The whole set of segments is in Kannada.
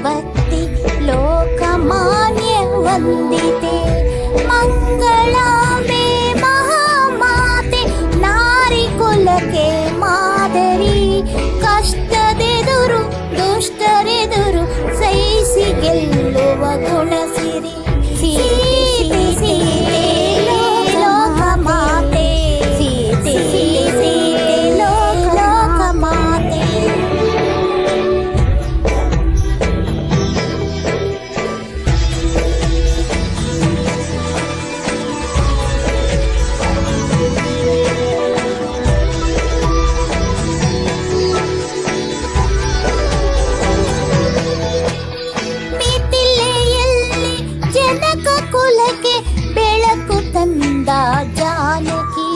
ಭಕ್ತಿ ಲೋಕಮಾನ್ಯ ವಂದಿತೆ. ಮಂಗಳಾಂಬೆ ಮಹಾಮಾತೆ ನಾರಿ ಕುಲಕ್ಕೆ ಮಾದರಿ. ಕಷ್ಟದೆದುರು ದುಷ್ಟರೆದುರು ಸಹಿಸಿ ಗೆಲ್ಲುವ ಗುಣಸಿರಿ. ಸೀತೆ ಸೀತೆ ಲೋಕಮಾತೆ, ಸೀತೆ ಸೀತೆ ಲೋಕಮಾತೆ. ಬೆಳಕು ತಂದ ಜಾನಕಿ,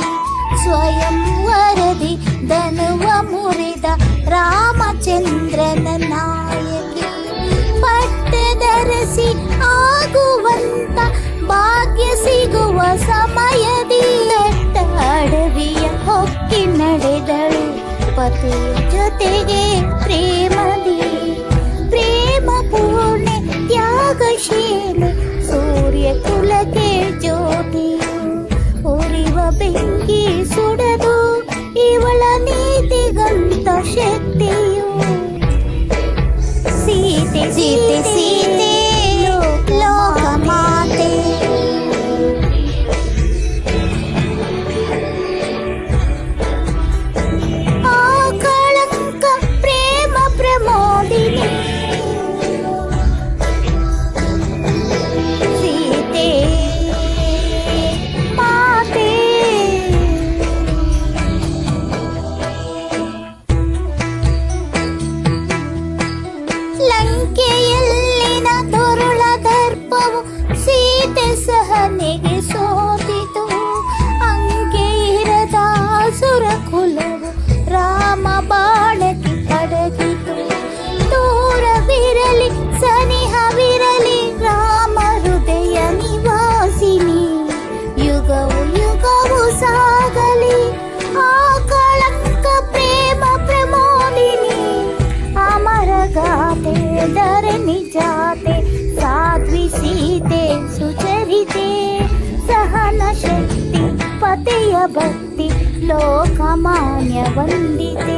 ಸ್ವಯಂ ವರದಿ ಧನುವ ಮುರಿದ ರಾಮಚಂದ್ರನ ನಾಯಕಿ. ಪಟ್ಟದರಸಿ ಆಗುವಂತ ಭಾಗ್ಯ ಸಿಗುವ ಸಮಯದಿ ದಟ್ಟ ಅಡವಿಯ ಹೊಕ್ಕಿ ನಡೆದಳು ಪತಿಯ ಜೊತೆಗೆ ಪ್ರೇಮದಿ. ಪ್ರೇಮ ಪೂರ್ಣೆ ತ್ಯಾಗಶೀಲೆ ಸೂರ್ಯ ಕುಲಕ್ಕೆ ಜ್ಯೋತಿಯು. ಉರಿವ ಬೆಂಕಿ ಸುಡದು ಇವಳ ನೀತಿಗಂತ ಶಕ್ತಿಯು. ಸೀತೆ ಸೀತೆ ಸೀತೆ ಲೋಕಮಾತೆ. ಆ ಕಳಂಕ ಪ್ರೇಮ ಪ್ರಮೋದಿನಿ. ಲಂಕೆಯಲ್ಲಿನ ದುರುಳ ದರ್ಪವು ಸೀತೆ ಸಹನೆಗೆ ಸೋತಿತು. ಅಂಕೆ ಇರದ ಸುರ ಕುಲವು ರಾಮ ಬಾಣಕ್ಕೆ ಅಡಗಿತು. ದೂರವಿರಲಿ ಸನಿಹವಿರಲಿ ರಾಮ ಹೃದಯ ನಿವಾಸಿನಿ. ಯುಗವು ಯುಗವು ಸಾಗಲಿ ಆ ಕಳಂಕ ಪ್ರೇಮ ಪ್ರಮೋದಿನಿ. ಅಮರ ಗಾತೆ ಧರಣಿ ಜಾತೆ ಸಾಧ್ವಿ ಸೀತೆ ಸುಚರಿತೆ. ಸಹನ ಶಕ್ತಿ ಪತೆಯ ಭಕ್ತಿ ಲೋಕಮಾನ್ಯ ವಂದಿತೆ.